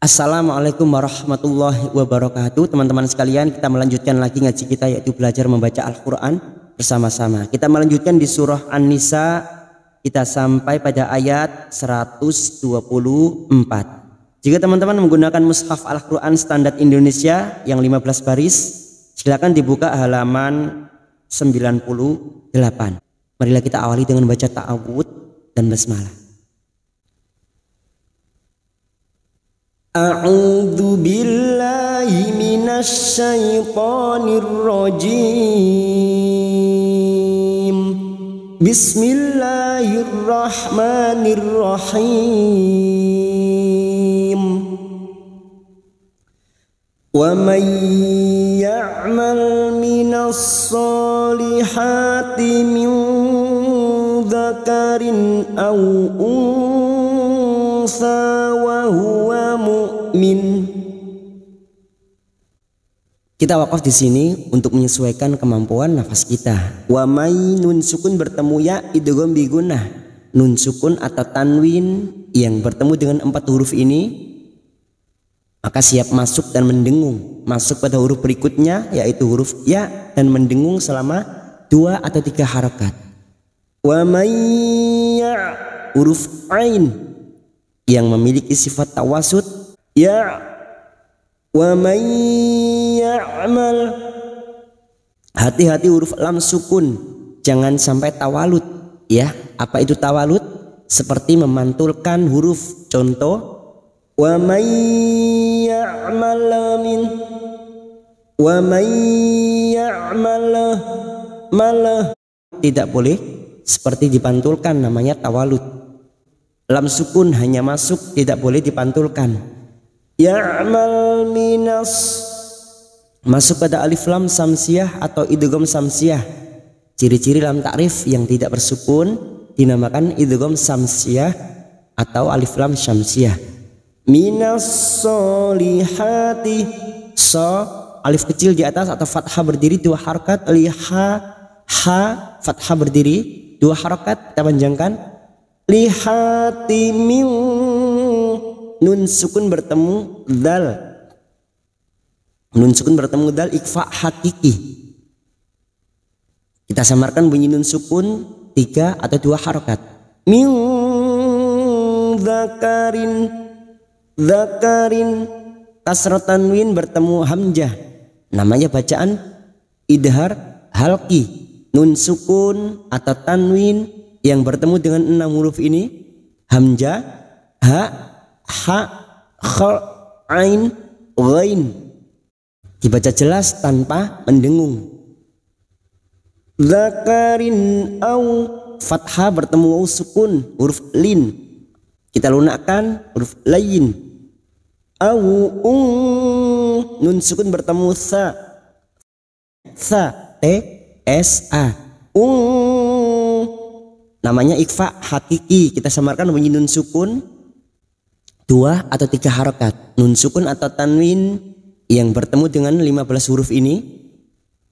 Assalamualaikum warahmatullahi wabarakatuh. Teman-teman sekalian, kita melanjutkan lagi ngaji kita, yaitu belajar membaca Al-Quran bersama-sama. Kita melanjutkan di surah An-Nisa. Kita sampai pada ayat 124. Jika teman-teman menggunakan mushaf Al-Quran standar Indonesia yang 15 baris, silakan dibuka halaman 98. Marilah kita awali dengan baca ta'awud dan basmalah. A'udzu billahi minasy syaithanir rajim. Bismillahirrahmanirrahim. Wa may ya'mal minas solihati min dzakarin aw unsa wa huwa mu'min. Kita wakaf di sini untuk menyesuaikan kemampuan nafas kita. Wa may nun sukun bertemu ya idgham bi gunnah. Nun sukun atau tanwin yang bertemu dengan 4 huruf ini maka siap masuk dan mendengung. Masuk pada huruf berikutnya yaitu huruf ya dan mendengung selama 2 atau 3 harakat. Wa may ya huruf ain yang memiliki sifat tawasud ya. Wa may ya'mal, hati-hati huruf lam sukun, jangan sampai tawalut ya. Apa itu tawalut? Seperti memantulkan huruf. Contoh, wa may ya'mal min, wa may ya'mal malah, tidak boleh seperti dipantulkan, namanya tawalut. Lam sukun hanya masuk, tidak boleh dipantulkan. Ya'mal minas, masuk pada alif lam samsiah atau idgham samsiah. Ciri-ciri lam ta'rif yang tidak bersukun dinamakan idgham samsiah atau alif lam syamsiah. Minas solihati, so alif kecil di atas atau fathah berdiri 2 harakat, liha ha fathah berdiri 2 harakat, kita panjangkan. Lihati min, nun sukun bertemu dal, nun sukun bertemu dal, ikfa hakiki. Kita samarkan bunyi nun sukun 3 atau 2 harakat. Min zakarin, zakarin kasrah tanwin bertemu hamzah, namanya bacaan idhar halqi. Nun sukun atau tanwin yang bertemu dengan 6 huruf ini, hamzah, ha, ha, kha, ain, ghain, dibaca jelas tanpa mendengung. Zakarin au, fathah bertemu sukun huruf lin, kita lunakkan huruf lain. Au nun sukun bertemu sa, sa, t, s, a, namanya ikfa hakiki. Kita samarkan bunyi nun sukun 2 atau 3 harakat. Nun sukun atau tanwin yang bertemu dengan 15 huruf ini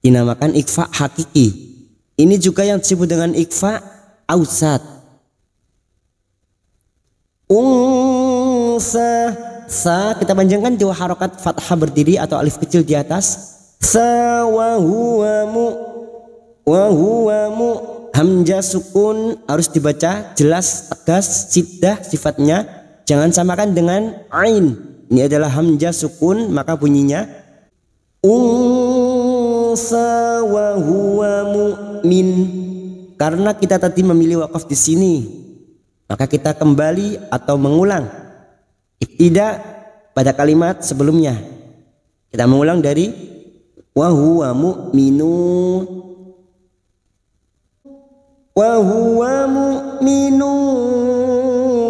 dinamakan ikfa hakiki. Ini juga yang disebut dengan ikfa ausat. Unsa, sa kita panjangkan 2 harakat, fathah berdiri atau alif kecil di atas. Sa wa huwa mu, wa huwa mu, hamzah sukun harus dibaca jelas, tegas, siddah sifatnya. Jangan samakan dengan ain. Ini adalah hamzah sukun, maka bunyinya unsa wa huwa mu'min. Karena kita tadi memilih wakaf di sini, maka kita kembali atau mengulang ibtida pada kalimat sebelumnya. Kita mengulang dari wa huwa mu'minun, wa huwa mu'minun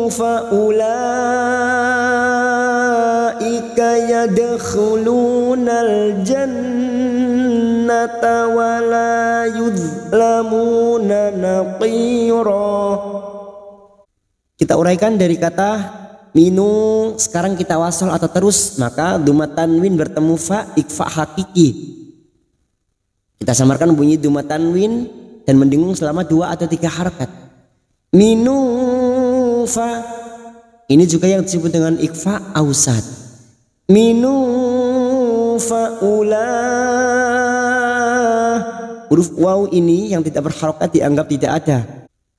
fa ulaika yadkhulunal jannata wa la yuzlamuna naqira. Kita uraikan dari kata minu, sekarang kita wasal atau terus, maka dhamma tanwin bertemu fa, ikfa hakiki. Kita samarkan bunyi dhamma tanwin dan mendengung selama 2 atau 3 harakat. Minufa, ini juga yang disebut dengan ikfa ausat. minun fa'ulah. Huruf waw ini yang tidak berharokat dianggap tidak ada.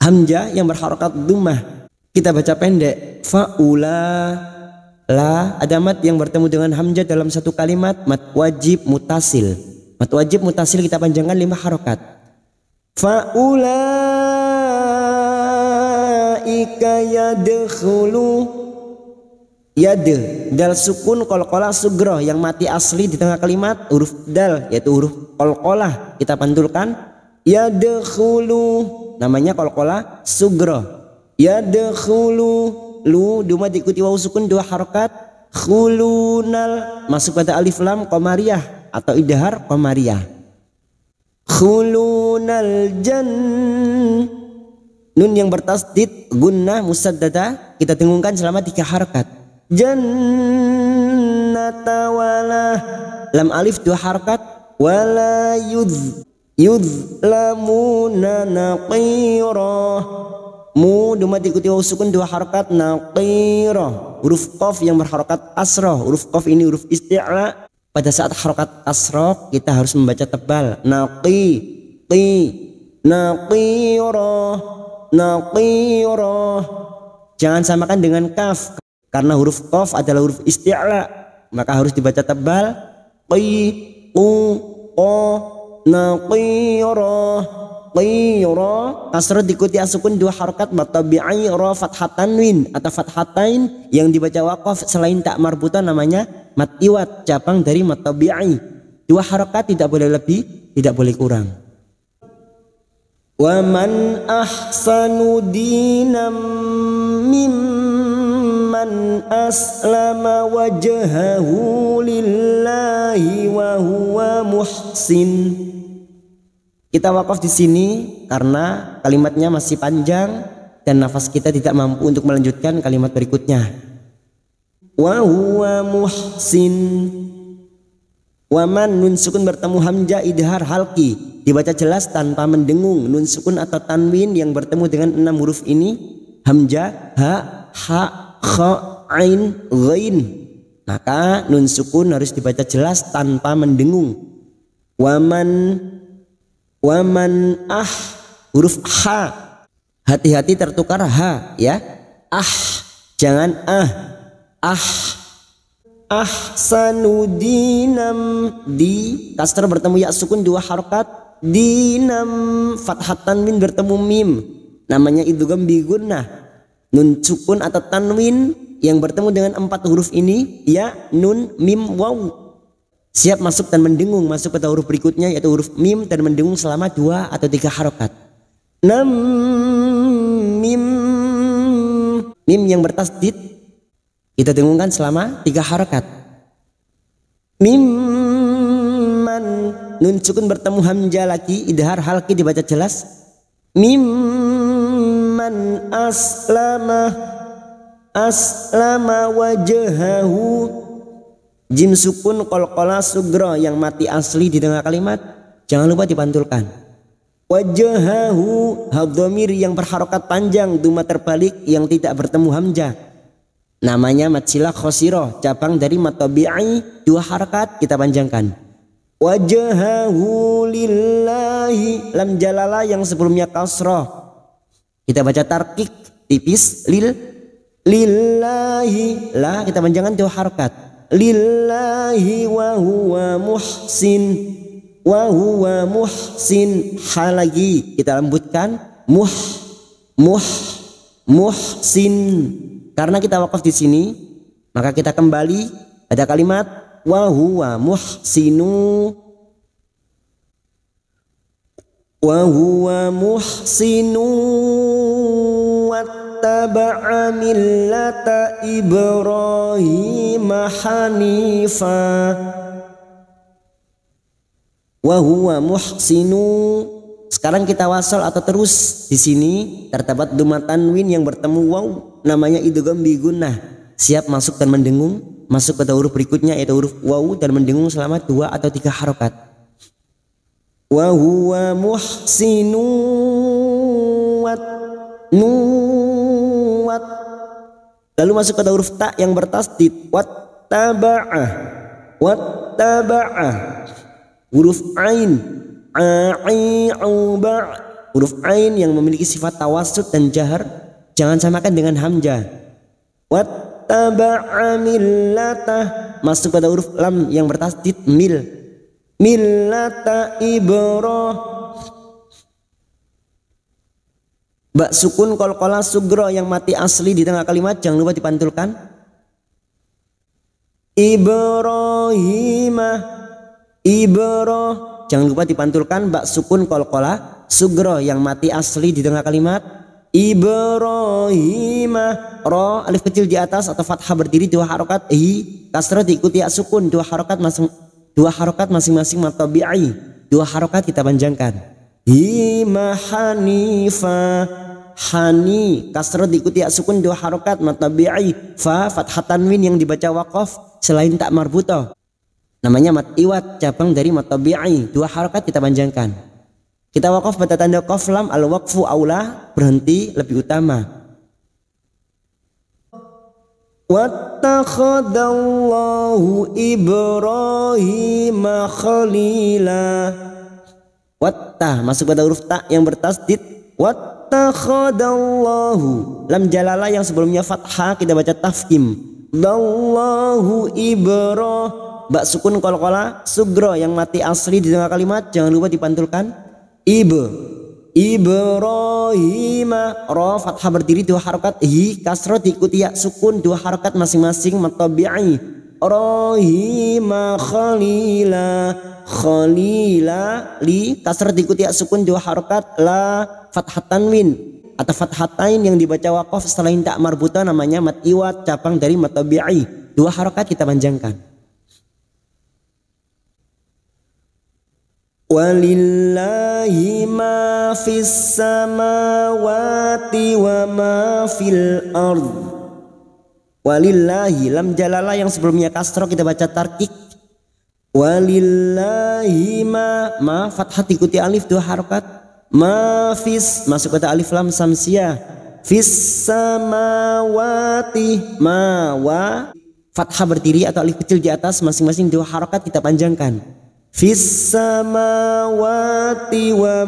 Hamzah yang berharokat dhammah kita baca pendek. Fa'ulah. La ada mat yang bertemu dengan hamzah dalam satu kalimat, mat wajib mutasil. Mat wajib mutasil kita panjangkan 5 harokat. Fa'ulaika yadkhulu. Yad dal sukun qalqalah sugroh yang mati asli di tengah kalimat huruf dal yaitu huruf qalqalah kita pantulkan. Yadkhulu namanya qalqalah sugroh. Yadkhulu. Lu duma diikuti waw sukun 2 harokat. Khulunal masuk pada alif lam qamariyah atau idhar qamariyah. Khulunal jan. Nun yang bertasdid gunnah musaddada kita dengungkan selama 3 harokat. Jannata wala lam alif 2 harokat. Wala yudlamuna naqira. Mu duma diikuti waw sukun 2 harokat. Naqira huruf qaf yang berharokat asroh. Huruf qaf ini huruf isti'la. Pada saat harokat asroh kita harus membaca tebal. Naqira. Jangan samakan dengan kaf karena huruf qaf adalah huruf isti'la maka harus dibaca tebal. Naqira. Kasrah diikuti asukun 2 harokat matabi'i ra fathah tanwin atau fathatain yang dibaca waqaf selain tak marbutan namanya mat iwat cabang dari matabi'i. 2 harokat tidak boleh lebih tidak boleh kurang. Wa man ahsanu dinam mimman aslama wajhahu lillahi wa huwa muhsin. Kita wakaf di sini karena kalimatnya masih panjang dan nafas kita tidak mampu untuk melanjutkan kalimat berikutnya. Wa huwa muhsin. Waman nun sukun bertemu hamzah idhar halki dibaca jelas tanpa mendengung. Nun sukun atau tanwin yang bertemu dengan 6 huruf ini hamzah, ha, kha, ain, ghain. Maka nun sukun harus dibaca jelas tanpa mendengung. Waman huruf ha hati-hati tertukar ha ya. Jangan ahsanu dinam di kasrah bertemu ya sukun 2 harokat. Dinam fathah tanwin bertemu mim namanya idgham bi gunnah. Nun sukun atau tanwin yang bertemu dengan 4 huruf ini ya nun mim waw siap masuk dan mendengung masuk pada huruf berikutnya yaitu huruf mim dan mendengung selama 2 atau 3 harokat. Mim yang bertasdid kita dengungkan selama 3 harokat. Mimman nun sukun bertemu hamzah lagi idhar halki dibaca jelas. Mimman aslama wajhahu. Jim sukun qalqalah sugra yang mati asli di tengah kalimat jangan lupa dipantulkan. Wajhahu hadhamir yang berharokat panjang duma terbalik yang tidak bertemu hamzah namanya mat silah khosiro cabang dari matabi'i 2 harokat kita panjangkan. Wajhahu lillahi lam jalalah yang sebelumnya kasrah kita baca tarkik tipis lillahi la kita panjangkan 2 harokat. Lillahi wa huwa muhsin ha lagi kita lembutkan muhsin karena kita wakaf di sini maka kita kembali pada kalimat wa huwa muhsinu wattaba'a millata Ibrahim hanifa. Wa huwa muhsinu. Sekarang kita wasal atau terus di sini terdapat duma tanwin yang bertemu waw namanya idgham bi gunnah siap masuk dan mendengung masuk pada huruf berikutnya yaitu huruf waw dan mendengung selama 2 atau 3 harokat. Wa huwa muhsinu lalu masuk pada huruf ta yang bertasdid wattaba'ah, wattaba'ah. Huruf ain, a'i'uba'. Huruf ain yang memiliki sifat tawassut dan jahar jangan samakan dengan hamzah. Wattaba'a millatah, masuk pada huruf lam yang bertasdid mil. Millata Ba sukun qalqalah sugro yang mati asli di tengah kalimat jangan lupa dipantulkan. Ibrahimah, jangan lupa dipantulkan ba sukun qalqalah sugro yang mati asli di tengah kalimat. Ibrahimah, ro alif kecil di atas atau fathah berdiri 2 harokat, kasrah diikuti ya sukun 2 harokat masing-masing matabi'i, 2 harokat kita panjangkan. Hima hanifa, hani kasrah diikuti ya sukun 2 harokat matabi'i, fa fathah tanwin yang dibaca waqaf selain tak marbutoh namanya mat iwat, cabang dari matabi'i, 2 harokat kita panjangkan. Kita waqaf pada tanda qaf lam, al waqfu aula, berhenti lebih utama. Wattakhadallahu Ibrahima khalila. Wattah masuk pada huruf ta yang bertasdid. Wattakhadallahu, lam jalalah yang sebelumnya fathah kita baca tafkhim. Dallahu ibro, ba sukun qalqalah sugro yang mati asli di tengah kalimat jangan lupa dipantulkan. Ibrahima, ro fathah berdiri 2 harokat, kasrah diikuti ya sukun 2 harokat masing-masing matabi'i. Rohima khalila, khalila li kasrah diikuti ya sukun 2 harokat, la fathah tanwin atau fathatain yang dibaca waqaf selain tak marbuta namanya mat iwat, cabang dari matabi'i, 2 harokat kita panjangkan. Walillahi ma fis samawati wa ma fil ard. Walillahi, lam jalalah yang sebelumnya kasroh kita baca tarkik. Walillahi ma fathah diikuti alif 2 harokat, ma fis masuk kata alif lam samsiah, fis samawati, ma wa fathah berdiri atau alif kecil di atas masing-masing 2 harokat kita panjangkan. Fis samawati wa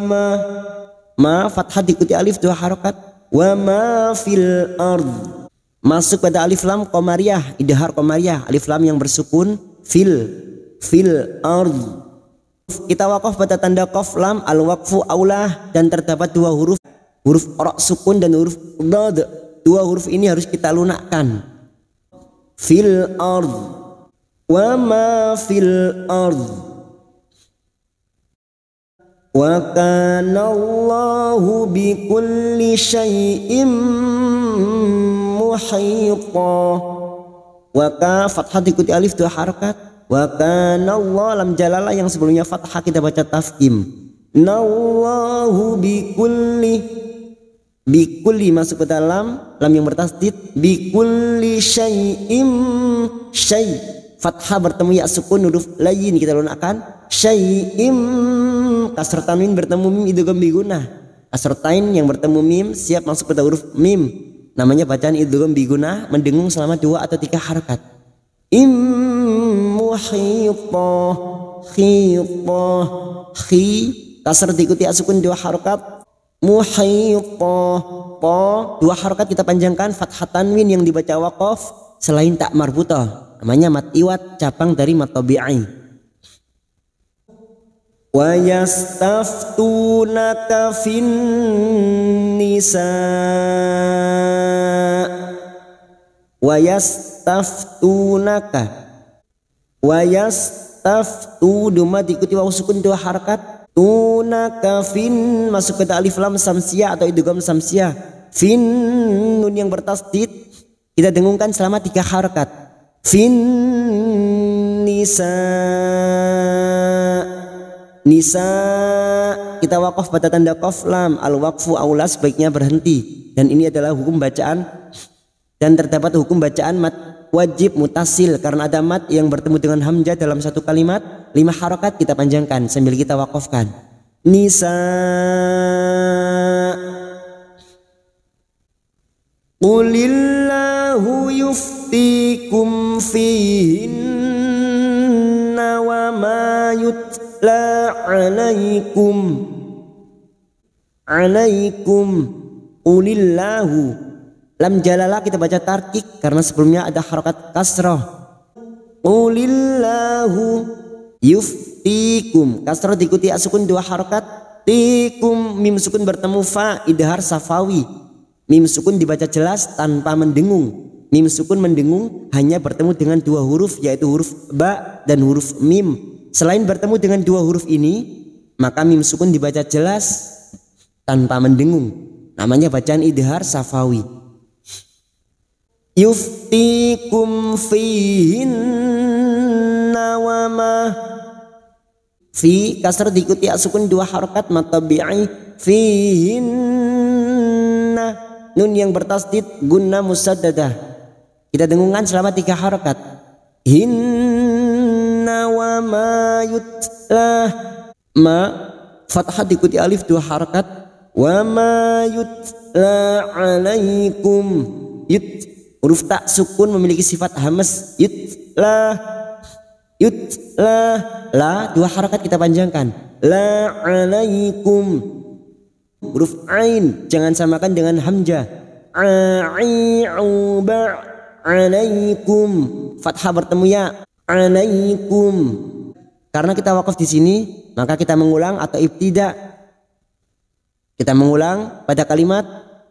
ma fathah diikuti alif 2 harokat, wa ma fil ard masuk pada alif lam qamariyah, idhar qamariyah, alif lam yang bersukun fil ard. Kita waqaf pada tanda qaf lam, al waqfu aulah, dan terdapat 2 huruf ra sukun dan huruf dad. 2 huruf ini harus kita lunakkan. Fil ard, wa ma fil ard. Wa kana Allahu bi kulli syai'in muhita. Wa ka fathah diikuti alif 2 harokat. Wa kana Allah, lam jalalah yang sebelumnya fathah kita baca tafkhim. Nallahu bi kulli masuk ke dalam lam yang bertasdid, bi kulli syai'in, syai' fathah bertemu ya sukun huruf layin kita lunakkan. Syai'im, kasrah tanwin bertemu mim idgham bigunah. Kasrah tain yang bertemu mim siap masuk pada huruf mim, namanya bacaan idgham bigunah, mendengung selama 2 atau 3 harokat. Muhita, khita, khi kasrah diikuti sukun 2 harokat, muhita, po 2 harokat kita panjangkan, fathah tanwin yang dibaca waqaf selain tak marbutah namanya mat iwat, cabang dari matabi'i. Wa yastaftunaka fin nisa, wa yastaftunaka, wa yastaftu duma diikuti waw sukun 2 harokat, tunaka fin masuk ke alif lam samsiah atau idgham samsiah, fin nun yang bertasdid kita dengungkan selama 3 harokat. Fin nisa, nisa kita waqaf pada tanda qaf lam, al waqfu aula, sebaiknya berhenti, dan ini adalah hukum bacaan, dan terdapat hukum bacaan mat wajib mutasil karena ada mat yang bertemu dengan hamzah dalam satu kalimat. 5 harokat kita panjangkan sambil kita waqafkan. Nisa, qulillahu yuftikum fihinna wa ma yutla alaikum ulillahu. Lam jalalah kita baca tarkik karena sebelumnya ada harokat kasrah. Ulillahu yuftikum, kasrah diikuti sukun 2 harokat. Tikum, mim sukun bertemu fa, idhar safawi. Mim sukun dibaca jelas tanpa mendengung. Mim sukun mendengung hanya bertemu dengan 2 huruf, yaitu huruf ba dan huruf mim. Selain bertemu dengan 2 huruf ini, maka mim sukun dibaca jelas tanpa mendengung. Namanya bacaan idhar safawi. Yuftikum fihinna wa ma. Fi kasrah diikuti sukun 2 harokat matabi'i. Fihinna, nun yang bertasdid gunnah musaddadah. Kita dengungkan selama 3 harokat. Hinna wa ma yutlah. Ma fathah diikuti alif 2 harokat. Wa ma yutla alaikum. Yut, huruf tak sukun memiliki sifat hamas. Yutla, la 2 harakat kita panjangkan. La alaikum. Huruf ain jangan samakan dengan hamzah. Ai'uba alaikum. Fathah bertemu ya. Alaikum. Karena kita wakaf di sini, maka kita mengulang atau ibtida. Kita mengulang pada kalimat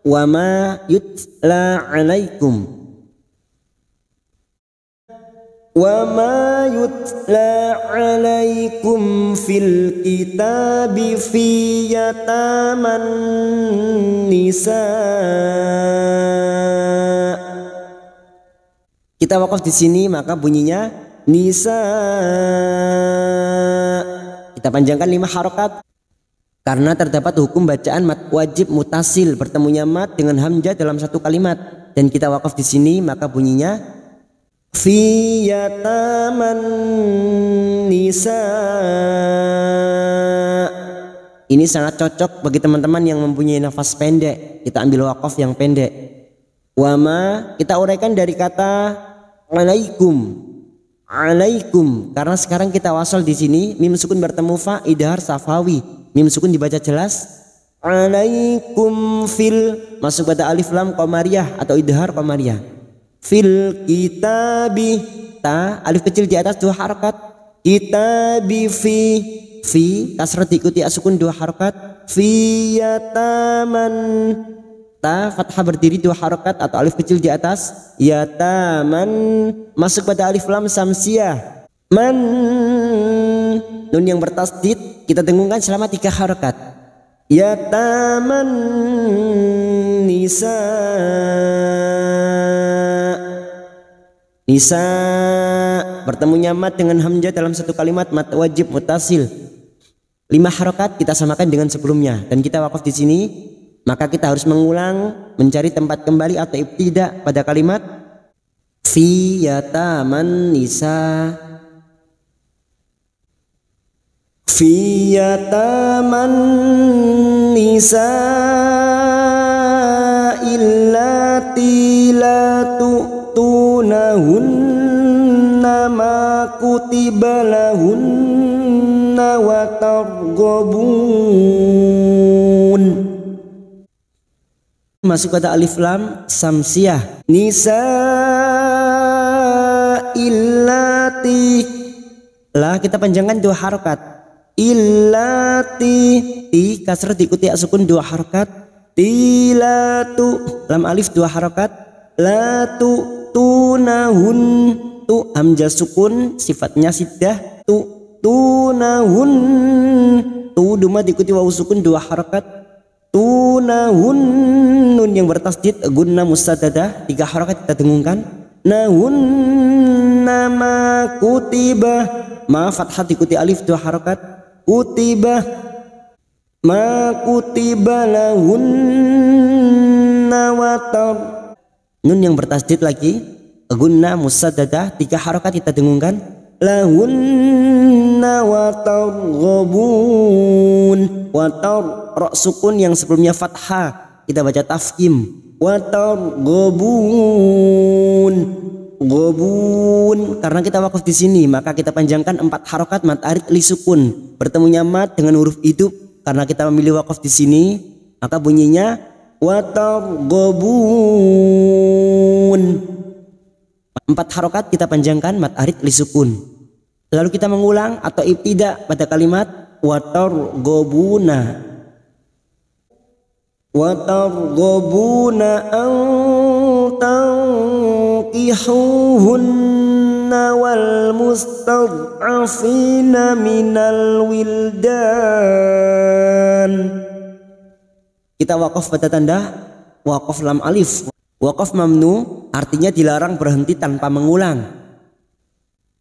wa ma yutla alaikum. Wa ma yutla alaikum fil kitabi fi yataman nisa. Kita wakaf di sini maka bunyinya nisa. Kita panjangkan 5 harokat karena terdapat hukum bacaan mat wajib mutasil, bertemunya mat dengan hamzah dalam 1 kalimat, dan kita wakaf di sini maka bunyinya fi yataman nisa. Ini sangat cocok bagi teman-teman yang mempunyai nafas pendek. Kita ambil wakaf yang pendek. Wama kita uraikan dari kata alaikum. Alaikum karena sekarang kita wasal di sini mim sukun bertemu fa, idhar safawi. Mim sukun dibaca jelas. Alaikum fil masuk pada alif lam qamariyah atau idhar qamariyah. Fil kitabi, ta alif kecil di atas 2 harakat. Kitabi fi kasrah diikuti sukun 2 harakat. Fi yataman, ta fathah berdiri 2 harakat atau alif kecil di atas. Yataman masuk pada alif lam samsiyah. Man, nun yang bertasdid kita dengungkan selama 3 harakat. Yataman nisa. Nisa bertemunya mat dengan hamzah dalam 1 kalimat mat wajib mutasil. 5 harokat kita samakan dengan sebelumnya, dan kita wakaf di sini maka kita harus mengulang mencari tempat kembali atau ibtida pada kalimat fi yataman nisa. Fi yataman nisa illati la tu'tunahunna ma kutiba lahunna wa targhabun. Masuk kata alif lam samsiyah. Nisa illati, lah kita panjangkan 2 harokat. Illati, ti kasrah diikuti sukun 2 harokat. Tilatu lam alif 2 harokat. La tunahun, tu hamzah sukun sifatnya siddah. Tunahun, tu duma diikuti wawu sukun 2 harokat. Tunahun, nun yang bertasdid gunnah musaddadah 3 harokat kita dengungkan. Nahun nama kutiba, ma fathah diikuti alif 2 harokat. Kutiba ma kutiba lahunna watar, nun yang bertasdid lagi gunnah musaddadah 3 harokat kita dengungkan. Lahunna watar ghabun. Watar ro sukun yang sebelumnya fathah kita baca tafkim. wa targhabun. Ghabun, karena kita wakaf di sini maka kita panjangkan 4 harokat mad arid li sukun. Bertemunya mad dengan huruf hidup, karena kita memilih wakaf di sini maka bunyinya wa targhabun. 4 harokat kita panjangkan mad arid li sukun. Lalu kita mengulang atau ibtida pada kalimat wa targhabuna. Wa targhabuna an tankihuhunna wal mustad'afina minal wildan. Kita wakaf pada tanda wakaf lam alif. Wakaf mamnu artinya dilarang berhenti tanpa mengulang.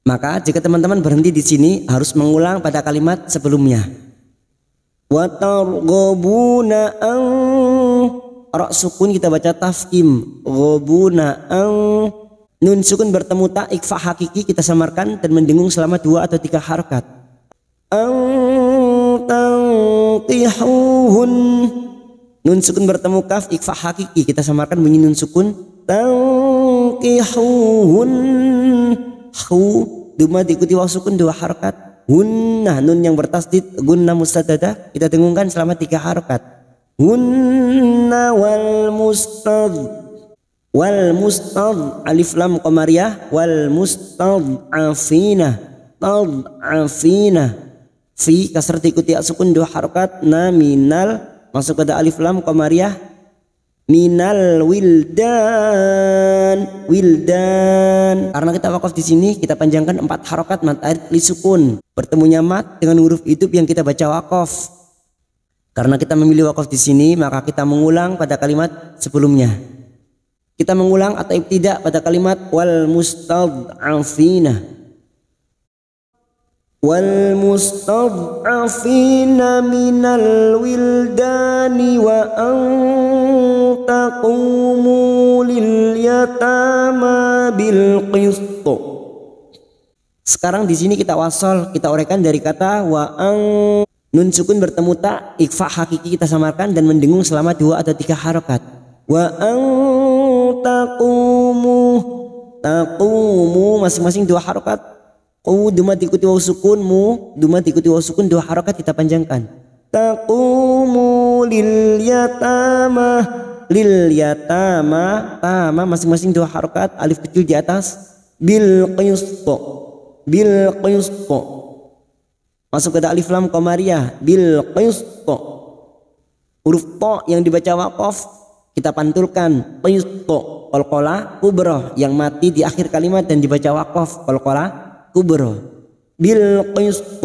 Maka jika teman-teman berhenti di sini harus mengulang pada kalimat sebelumnya. Wa targhabuna an, ra sukun kita baca tafkim, ghabuna an. Nun sukun bertemu ta ikfa hakiki kita samarkan dan mendengung selama 2 atau 3 harokat. An tanqihun. Nun sukun bertemu kaf ikfa hakiki kita samarkan bunyi nun sukun tanqihun. Hu duma diikuti waw sukun 2 harokat. Hunnah nun yang bertasdid gunnah mustadadah kita dengungkan selama 3 harokat. Hunna wal mustad alif lam qamariyah wal mustad'afina fi kasrah diikuti sukun 2 harokat. Na minal masuk pada alif lam qamariyah minal wildan. Karena kita wakaf di sini kita panjangkan 4 harokat mad arid li sukun. Bertemunya mad dengan huruf hidup yang kita baca wakaf. Karena kita memilih wakaf di sini maka kita mengulang pada kalimat sebelumnya. Kita mengulang atau ibtida pada kalimat wal mustad'afina. Wal mustad'afina minal wildani wa an taqumu lil yatama bil qist. Sekarang di sini kita wasol, kita uraikan dari kata wa an. Nun sukun bertemu ta ikfa hakiki kita samarkan dan mendengung selama 2 atau 3 harokat. Wa an taqumu masing-masing 2 harokat. Duma diikuti waw sukun, duma diikuti waw sukun 2 harokat kita panjangkan. Taqumu lil yatama. Tama masing-masing 2 harokat, alif kecil di atas. Bil qist. Masuk ke alif lam qamariyah bil qist. Huruf to yang dibaca wakaf kita pantulkan qist. Qalqalah kubra yang mati di akhir kalimat dan dibaca wakaf qalqalah kubra. Bil qist.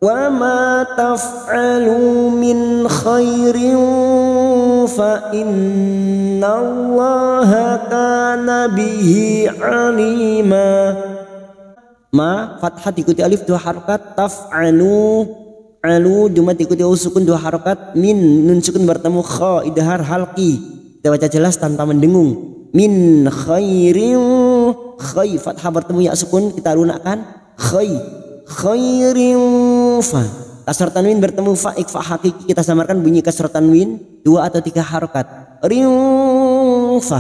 Wa ma taf'alu min khairin fa innallaha kana bihi alima. Ma fathah diikuti alif 2 harokat. Taf'alu alu duma diikuti sukun 2 harokat. Min nun sukun bertemu kha idhar halqi kita baca jelas tanpa mendengung. Min khairin, khai fathah bertemu ya sukun kita lunakkan khairin fa. Kasrah tanwin bertemu fa ikfa hakiki kita samarkan bunyi kasrah tanwin 2 atau 3 harokat. Rinfa.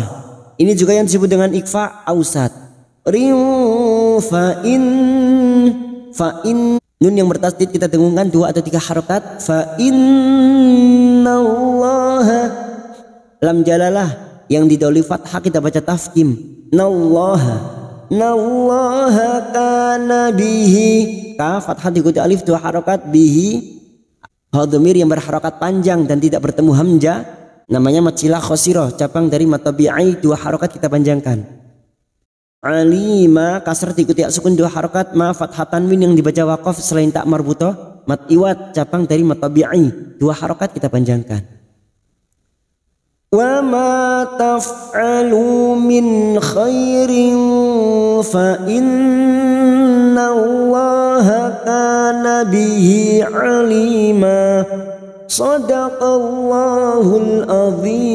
Ini juga yang disebut dengan ikfa ausat. Rinfa in nun yang bertasdid kita dengungkan 2 atau 3 harokat. Fa innallaha lam jalalah yang didahului fathah kita baca tafkim. Nallaha kana bihi. Ka fathah diikuti alif 2 harokat. Bihi hadhamir yang berharokat panjang dan tidak bertemu hamzah namanya matsilah khosirah, cabang dari matabi'i 2 harokat kita panjangkan. Alima kasrah diikuti sukun 2 harokat. Ma fathah tanwin yang dibaca wakaf selain tak marbutoh mat iwat cabang dari matabi'i 2 harokat kita panjangkan. Wa ma taf'alu min khairin fa innallaha kana bihi alima. Sadaqallahul azim.